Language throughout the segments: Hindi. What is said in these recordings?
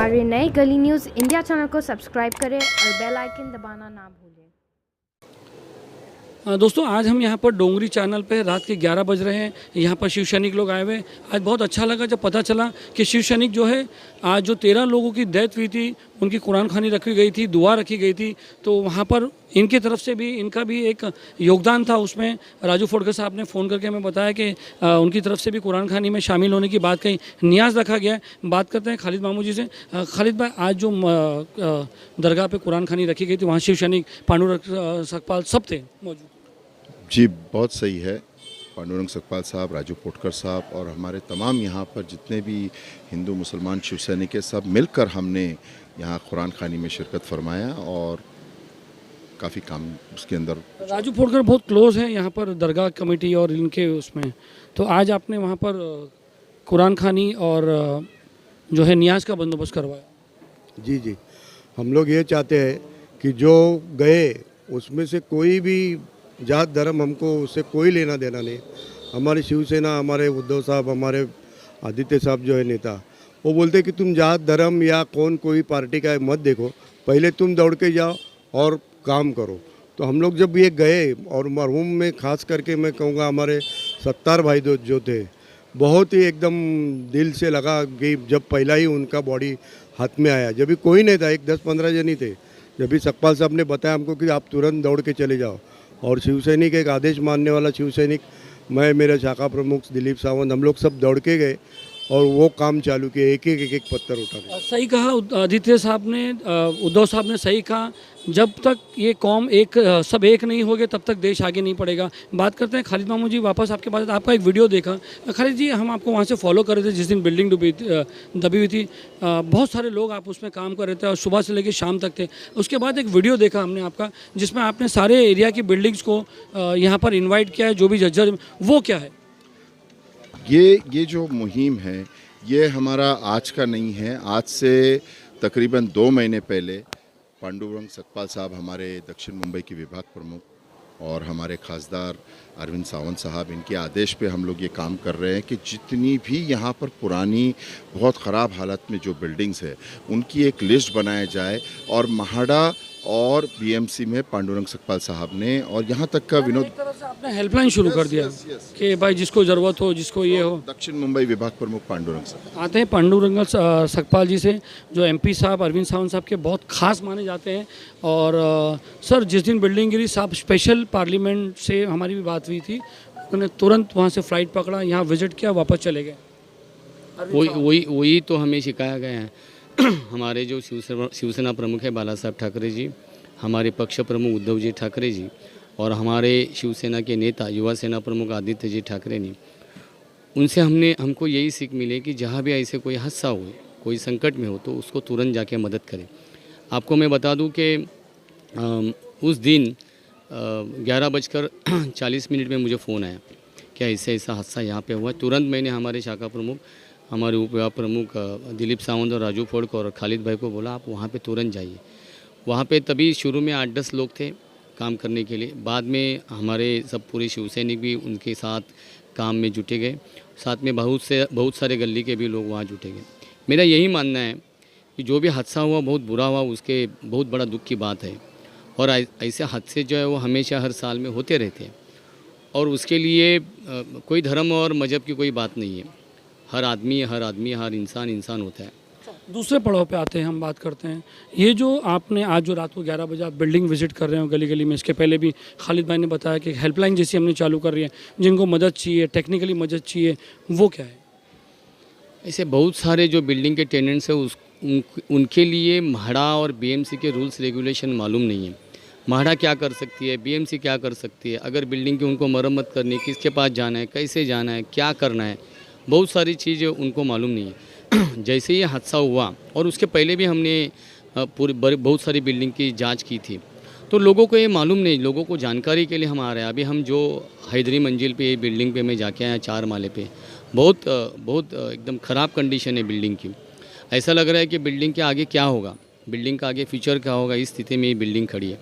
हमारे नए गली न्यूज़ इंडिया चैनल को सब्सक्राइब करें और बेल आइकन दबाना ना भूलें। दोस्तों आज हम यहाँ पर डोंगरी चैनल पे रात के 11 बज रहे हैं। यहाँ पर शिव सैनिक लोग आए हुए हैं। आज बहुत अच्छा लगा जब पता चला कि शिव सैनिक जो है आज जो 13 लोगों की डेथ हुई थी, उनकी कुरान खानी रखी गई थी, दुआ रखी गई थी। तो वहाँ पर इनकी तरफ से भी इनका भी एक योगदान था उसमें। राजू फोड़कर साहब ने फ़ोन करके हमें बताया कि उनकी तरफ से भी कुरान खानी में शामिल होने की बात कही, नियाज़ रखा गया है। बात करते हैं खालिद मामू जी से। खालिद भाई, आज जो दरगाह पे कुरान खानी रखी गई थी, वहाँ शिव सैनिक, पांडुरंग सकपाल सब थे मौजूद। जी, बहुत सही है। पांडुरंग सकपाल साहब, राजू पोटकर साहब और हमारे तमाम यहाँ पर जितने भी हिंदू मुसलमान शिव सैनिक है, सब मिलकर हमने यहाँ कुरान खानी में शिरकत फरमाया और काफ़ी काम उसके अंदर। राजू पोटकर बहुत क्लोज हैं यहाँ पर दरगाह कमेटी और इनके उसमें, तो आज आपने वहाँ पर कुरान खानी और जो है नियाज का बंदोबस्त करवाया। जी, हम लोग ये चाहते हैं कि जो गए उसमें से कोई भी जात धर्म, हमको उससे कोई लेना देना नहीं। हमारी शिवसेना, हमारे उद्धव साहब, हमारे आदित्य साहब जो है नेता, वो बोलते कि तुम जात धर्म या कोई पार्टी का मत देखो, पहले तुम दौड़ के जाओ और काम करो। तो हम लोग जब ये गए, और मरहूम में खास करके मैं कहूँगा हमारे सत्तार भाई जो थे, बहुत ही एकदम दिल से लगा कि जब पहला ही उनका बॉडी हाथ में आया, जब भी कोई नहीं था, 10-15 जन ही थे, जब भी सकपाल साहब ने बताया हमको कि आप तुरंत दौड़ के चले जाओ। और शिवसैनिक, एक आदेश मानने वाला शिवसैनिक, मैं, मेरे शाखा प्रमुख दिलीप सावंत, हम लोग सब दौड़ के गए और वो काम चालू किए, एक एक पत्थर उठा। सही कहा आदित्य साहब ने, उद्धव साहब ने सही कहा, जब तक ये कौम एक सब एक नहीं होगे तब तक देश आगे नहीं बढ़ेगा। बात करते हैं खालिद मामू जी, वापस आपके पास। आपका एक वीडियो देखा खालिद जी, हम आपको वहाँ से फॉलो कर रहे थे जिस दिन बिल्डिंग दबी हुई थी। बहुत सारे लोग आप उसमें काम कर रहे थे और सुबह से लेकर शाम तक थे। उसके बाद एक वीडियो देखा हमने आपका, जिसमें आपने सारे एरिया की बिल्डिंग्स को यहाँ पर इन्वाइट किया है, जो भी जज्जर, वो क्या है? ये जो मुहिम है, ये हमारा आज का नहीं है। आज से तकरीबन 2 महीने पहले पांडुरंग सकपाल साहब, हमारे दक्षिण मुंबई के विभाग प्रमुख, और हमारे खासदार अरविंद सावंत साहब, इनके आदेश पे हम लोग ये काम कर रहे हैं कि जितनी भी यहाँ पर पुरानी बहुत ख़राब हालत में जो बिल्डिंग्स है, उनकी एक लिस्ट बनाया जाए। और महाड़ा और बीएमसी में पांडुरंग सकपाल साहब ने, और यहाँ तक का विनोद, एक तरह से आपने हेल्पलाइन शुरू कर दिया कि भाई जिसको ज़रूरत हो, जिसको ये हो। दक्षिण मुंबई विभाग प्रमुख पांडुरंग साहब आते हैं पांडुरंग सकपाल जी से, जो एमपी साहब अरविंद सावंत साहब के बहुत खास माने जाते हैं। और सर, जिस दिन बिल्डिंग गिरी, साहब स्पेशल पार्लियामेंट से हमारी भी बात हुई थी, उन्होंने तुरंत वहाँ से फ़्लाइट पकड़ा, यहाँ विजिट किया, वापस चले गए। वही तो हमें सिखाया गया है। हमारे जो शिवसेना प्रमुख है बाला साहब ठाकरे जी, हमारे पक्ष प्रमुख उद्धव जी ठाकरे जी, और हमारे शिवसेना के नेता युवा सेना प्रमुख आदित्य जी ठाकरे ने, उनसे हमको यही सीख मिली कि जहाँ भी ऐसे कोई हादसा हो, कोई संकट में हो, तो उसको तुरंत जाके मदद करें। आपको मैं बता दूं कि उस दिन 11:40 में मुझे फ़ोन आया कि ऐसा हादसा यहाँ पे हुआ। तुरंत मैंने हमारे शाखा प्रमुख, हमारे उप प्रमुख दिलीप सावंत और राजू फोड़कर और खालिद भाई को बोला, आप वहाँ पे तुरंत जाइए। वहाँ पे तभी शुरू में 8-10 लोग थे काम करने के लिए, बाद में हमारे सब पूरे शिवसैनिक भी उनके साथ काम में जुटे गए, साथ में बहुत सारे गली के भी लोग वहाँ जुटे गए। मेरा यही मानना है कि जो भी हादसा हुआ, बहुत बुरा हुआ, उसके बहुत बड़ा दुख की बात है। और ऐसे हादसे जो है वो हमेशा हर साल में होते रहते हैं, और उसके लिए कोई धर्म और मज़हब की कोई बात नहीं है। हर आदमी, हर इंसान होता है। दूसरे पड़ाव पे आते हैं, हम बात करते हैं। ये जो आपने आज जो रात को 11 बजे आप बिल्डिंग विजिट कर रहे हो गली गली में, इसके पहले भी खालिद भाई ने बताया कि हेल्पलाइन जैसी हमने चालू कर रही है, जिनको मदद चाहिए, टेक्निकली मदद चाहिए, वो क्या है? ऐसे बहुत सारे जो बिल्डिंग के टेनेंट्स हैं, उनके लिए म्हाडा और बीएमसी के रूल्स रेगुलेशन मालूम नहीं है। म्हाडा क्या कर सकती है, बीएमसी क्या कर सकती है, अगर बिल्डिंग की उनको मरम्मत करनी, किसके पास जाना है, कैसे जाना है, क्या करना है, बहुत सारी चीज़ें उनको मालूम नहीं है। जैसे ये हादसा हुआ, और उसके पहले भी हमने बहुत सारी बिल्डिंग की जांच की थी, तो लोगों को ये मालूम नहीं, लोगों को जानकारी के लिए हम आ रहे हैं। अभी हम जो हैदरी मंजिल पे बिल्डिंग पे मैं जाके आया, 4 माले पे, बहुत एकदम ख़राब कंडीशन है बिल्डिंग की। ऐसा लग रहा है कि बिल्डिंग के आगे क्या होगा, बिल्डिंग का आगे फ्यूचर क्या होगा, इस स्थिति में ये बिल्डिंग खड़ी है।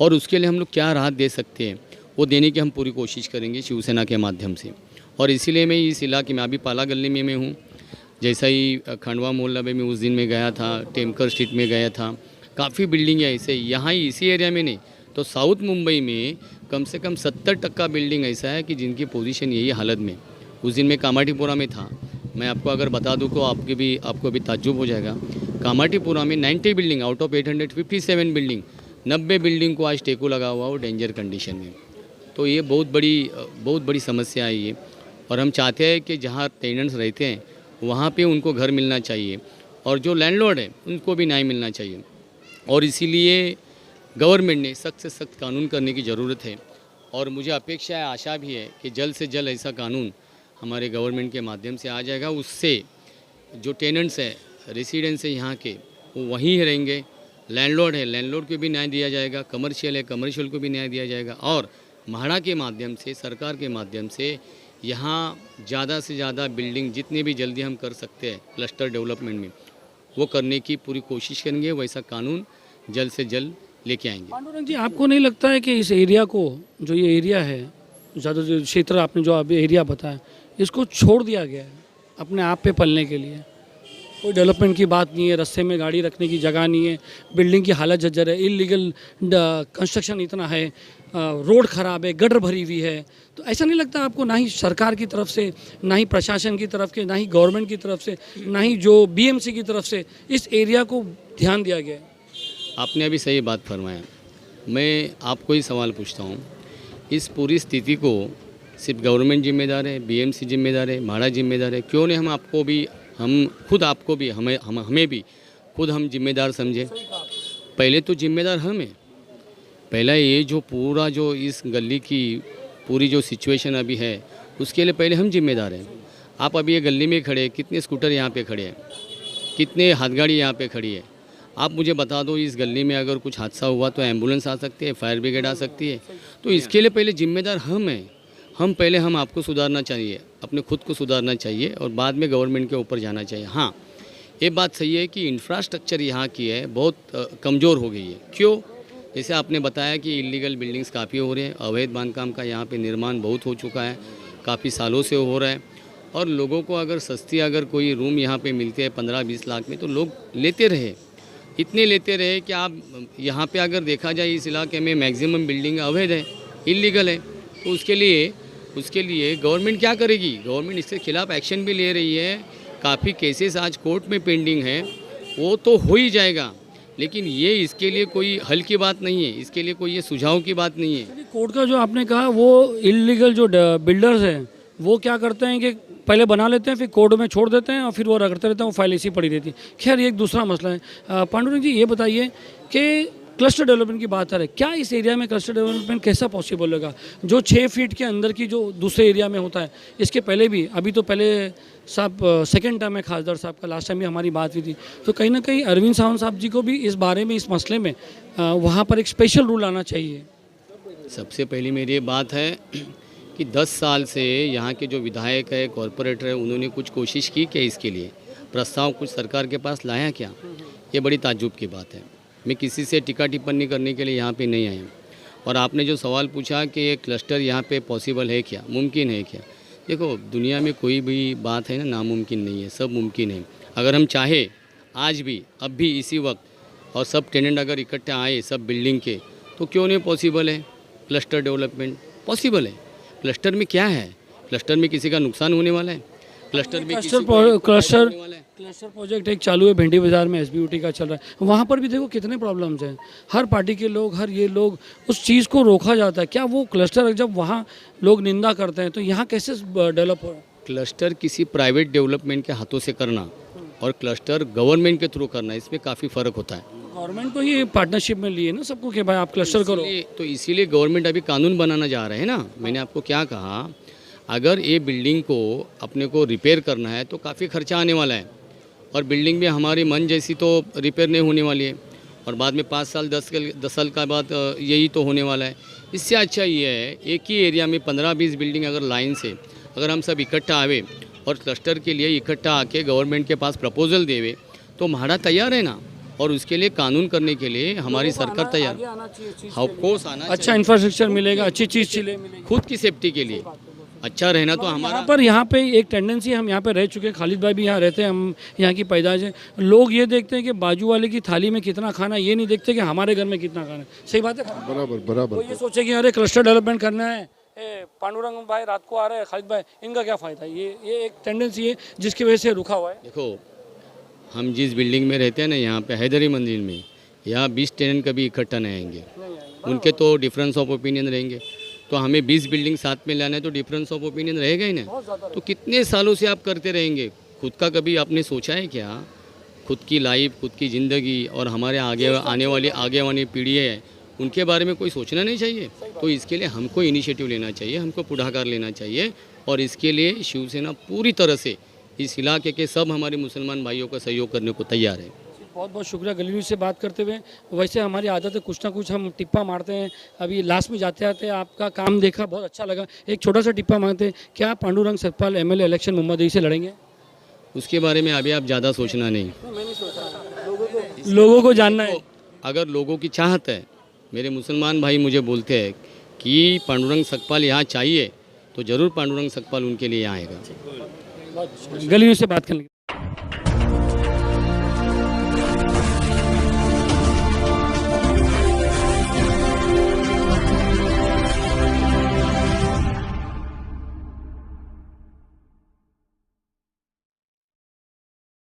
और उसके लिए हम लोग क्या राहत दे सकते हैं, वो देने की हम पूरी कोशिश करेंगे शिवसेना के माध्यम से। और इसीलिए मैं इस इलाके में, अभी पाला गली में मैं हूँ, जैसा ही खंडवा मोहल्ला में मैं उस दिन में गया था, टेमकर स्ट्रीट में गया था, काफ़ी बिल्डिंग है ऐसे यहाँ ही इसी एरिया में नहीं तो साउथ मुंबई में कम से कम 70% बिल्डिंग ऐसा है कि जिनकी पोजीशन यही हालत में। उस दिन मैं कामाटीपुरा में था, मैं आपको अगर बता दूं तो आपको भी ताज्जुब हो जाएगा। कामाटीपुरा में 90 building out of 857 building 90 building को आज टेको लगा हुआ हो डेंजर कंडीशन में। तो ये बहुत बड़ी समस्या है ये, और हम चाहते हैं कि जहाँ टेनेंट्स रहते हैं वहाँ पे उनको घर मिलना चाहिए और जो लैंडलॉर्ड है उनको भी न्याय मिलना चाहिए। और इसीलिए गवर्नमेंट ने सख्त से सख्त कानून करने की ज़रूरत है, और मुझे अपेक्षा है, आशा भी है कि जल्द से जल्द ऐसा कानून हमारे गवर्नमेंट के माध्यम से आ जाएगा। उससे जो टेनेंट्स है, रेसिडेंट्स है यहाँ के, वो वहीं रहेंगे। लैंडलॉर्ड है, लैंडलॉर्ड को भी न्याय दिया जाएगा, कमर्शियल है, कमर्शियल को भी न्याय दिया जाएगा। और म्हाडा के माध्यम से, सरकार के माध्यम से यहाँ ज़्यादा से ज़्यादा बिल्डिंग जितनी भी जल्दी हम कर सकते हैं क्लस्टर डेवलपमेंट में, वो करने की पूरी कोशिश करेंगे। वैसा कानून जल्द से जल्द लेके आएंगे। पांडुरंग जी, आपको नहीं लगता है कि इस एरिया को, जो ये एरिया है, ज़्यादा जो क्षेत्र आपने जो अभी एरिया बताया, इसको छोड़ दिया गया है अपने आप पे पलने के लिए? कोई डेवलपमेंट की बात नहीं है, रास्ते में गाड़ी रखने की जगह नहीं है, बिल्डिंग की हालत जर्जर है, इलीगल कंस्ट्रक्शन इतना है, रोड ख़राब है, गटर भरी हुई है। तो ऐसा नहीं लगता आपको, ना ही सरकार की तरफ से, ना ही प्रशासन की तरफ के, ना ही गवर्नमेंट की तरफ से, ना ही जो बीएमसी की तरफ से इस एरिया को ध्यान दिया गया है? आपने अभी सही बात फरमाया। मैं आपको ही सवाल पूछता हूँ, इस पूरी स्थिति को सिर्फ गवर्नमेंट जिम्मेदार है, बीएमसी जिम्मेदार है, म्हाडा जिम्मेदार है? क्यों नहीं हम हमें भी खुद हम जिम्मेदार समझे? पहले तो जिम्मेदार हम हैं। पहला ये जो पूरा जो इस गली की पूरी जो सिचुएशन अभी है, उसके लिए पहले हम जिम्मेदार हैं। आप अभी ये गली में खड़े, कितने स्कूटर यहाँ पे खड़े हैं, कितने हाथगाड़ी यहाँ पे खड़ी है। आप मुझे बता दो, इस गली में अगर कुछ हादसा हुआ तो एम्बुलेंस आ सकती है, फायर ब्रिगेड आ सकती है। तो इसके लिए पहले जिम्मेदार हम हैं। हम आपको सुधारना चाहिए, अपने खुद को सुधारना चाहिए, और बाद में गवर्नमेंट के ऊपर जाना चाहिए। हाँ, ये बात सही है कि इंफ्रास्ट्रक्चर यहाँ की है बहुत कमज़ोर हो गई है। क्यों? जैसे आपने बताया कि इलीगल बिल्डिंग्स काफ़ी हो रहे हैं, अवैध बांधकाम का यहाँ पे निर्माण बहुत हो चुका है, काफ़ी सालों से हो रहा है। और लोगों को अगर कोई रूम यहाँ पे मिलते हैं 15-20 लाख में, तो लोग लेते रहे, इतने लेते रहे कि आप यहाँ पे अगर देखा जाए इस इलाके में मैक्सिमम बिल्डिंग अवैध है, इलीगल है। तो उसके लिए गवर्नमेंट क्या करेगी? गवर्नमेंट इसके खिलाफ एक्शन भी ले रही है। काफ़ी केसेस आज कोर्ट में पेंडिंग है, वो तो हो ही जाएगा, लेकिन ये इसके लिए कोई हल की बात नहीं है, इसके लिए कोई ये सुझाव की बात नहीं है। कोर्ट का जो आपने कहा, वो इलीगल जो बिल्डर्स हैं वो क्या करते हैं कि पहले बना लेते हैं, फिर कोर्ट में छोड़ देते हैं और फिर वो रगड़ते रहते हैं, वो फाइल ऐसी पड़ी रहती है। खैर, ये एक दूसरा मसला है। पांडुरंग जी, ये बताइए कि क्लस्टर डेवलपमेंट की बात है, क्या इस एरिया में क्लस्टर डेवलपमेंट कैसा पॉसिबल होगा? जो 6 फीट के अंदर की जो दूसरे एरिया में होता है, इसके पहले भी, अभी तो पहले साहब सेकंड टर्म है खासदार साहब का, लास्ट टाइम भी हमारी बात हुई थी, तो कहीं ना कहीं अरविंद सावंत साहब जी को भी इस बारे में, इस मसले में वहाँ पर एक स्पेशल रूल आना चाहिए। सबसे पहली मेरी ये बात है कि 10 साल से यहाँ के जो विधायक है, कॉरपोरेटर है, उन्होंने कुछ कोशिश की क्या? इसके लिए प्रस्ताव कुछ सरकार के पास लाया क्या? ये बड़ी ताज्जुब की बात है। मैं किसी से टिक्का टिप्पणी करने के लिए यहाँ पे नहीं आया। और आपने जो सवाल पूछा कि ये क्लस्टर यहाँ पे पॉसिबल है क्या, मुमकिन है क्या? देखो, दुनिया में कोई भी बात है ना नामुमकिन नहीं है, सब मुमकिन है। अगर हम चाहे आज भी, अब भी इसी वक्त, और सब टेनेंट अगर इकट्ठे आए सब बिल्डिंग के, तो क्यों नहीं पॉसिबल है? क्लस्टर डेवलपमेंट पॉसिबल है। क्लस्टर में क्या है? क्लस्टर में किसी का नुकसान होने वाला है? क्लस्टर में क्लस्टर प्रोजेक्ट एक चालू है भिंडी बाज़ार में, SBUT का चल रहा है। वहाँ पर भी देखो कितने प्रॉब्लम्स हैं। हर पार्टी के लोग, हर ये लोग, उस चीज़ को रोका जाता है। क्या वो क्लस्टर जब वहाँ लोग निंदा करते हैं तो यहाँ कैसे डेवलप हो रहा है? क्लस्टर किसी प्राइवेट डेवलपमेंट के हाथों से करना और क्लस्टर गवर्नमेंट के थ्रू करना, इसमें काफ़ी फ़र्क होता है। गवर्नमेंट को ये पार्टनरशिप में लिए ना सबको कि भाई आप क्लस्टर करो, तो इसीलिए गवर्नमेंट अभी कानून बनाना जा रहे हैं ना। मैंने आपको क्या कहा, अगर ये बिल्डिंग को अपने को रिपेयर करना है तो काफ़ी खर्चा आने वाला है, और बिल्डिंग भी हमारी मन जैसी तो रिपेयर नहीं होने वाली है, और बाद में 5 साल 10 साल का बाद यही तो होने वाला है। इससे अच्छा ये है, एक ही एरिया में 15-20 बिल्डिंग अगर लाइन से अगर हम सब इकट्ठा आवे और क्लस्टर के लिए इकट्ठा आके गवर्नमेंट के पास प्रपोजल देवे, तो म्हाडा तैयार है ना। और उसके लिए कानून करने के लिए हमारी सरकार तैयार, ऑफकोर्स आना, अच्छा इंफ्रास्ट्रक्चर मिलेगा, अच्छी चीज़ मिलेगी खुद की सेफ्टी के लिए। अच्छा रहना तो हमारा। यहाँ पे एक टेंडेंसी, हम यहाँ पे रह चुके हैं, खालिद भाई भी यहाँ रहते हैं, हम यहाँ की पैदाइश है। लोग ये देखते हैं कि बाजू वाले की थाली में कितना खाना, ये नहीं देखते कि हमारे घर में कितना खाना है। सही बात है। बराबर बराबर। वो ये सोचे कि अरे क्लस्टर डेवलपमेंट करना है, पांडुरंग भाई रात को आ रहे हैं, खालिद भाई, इनका क्या फ़ायदा। ये एक टेंडेंसी है जिसकी वजह से रुका हुआ है। देखो, हम जिस बिल्डिंग में रहते हैं ना, यहाँ पे हैदरी मंदिर में, यहाँ 20 टेनेंट कभी इकट्ठा नहीं आएंगे। उनके तो डिफरेंस ऑफ ओपिनियन रहेंगे। तो हमें 20 बिल्डिंग साथ में लाना है तो डिफरेंस ऑफ ओपिनियन रहेगा ही ना। तो कितने सालों से आप करते रहेंगे। खुद का कभी आपने सोचा है क्या? खुद की लाइफ, खुद की ज़िंदगी और हमारे आगे वाली पीढ़ी है, उनके बारे में कोई सोचना नहीं चाहिए। तो इसके लिए हमको इनिशिएटिव लेना चाहिए, हमको पुढाकार लेना चाहिए। और इसके लिए शिवसेना पूरी तरह से इस इलाके के सब हमारे मुसलमान भाइयों का सहयोग करने को तैयार है। बहुत बहुत शुक्रिया गली न्यूज़ से बात करते हुए। वैसे हमारी आदत है कुछ ना कुछ हम टिप्पा मारते हैं। अभी लास्ट में जाते आते आपका काम देखा, बहुत अच्छा लगा। एक छोटा सा टिप्पा मारते हैं, क्या पांडुरंग सतपाल एमएलए इलेक्शन मुंबई से लड़ेंगे? उसके बारे में अभी आप ज़्यादा सोचना नहीं, लोगों को जानना है। अगर लोगों की चाहत है, मेरे मुसलमान भाई मुझे बोलते हैं कि पांडुरंग सकपाल यहाँ चाहिए, तो ज़रूर पांडुरंग सकपाल उनके लिए यहाँ आएगा। गली न्यूज़ से बात करने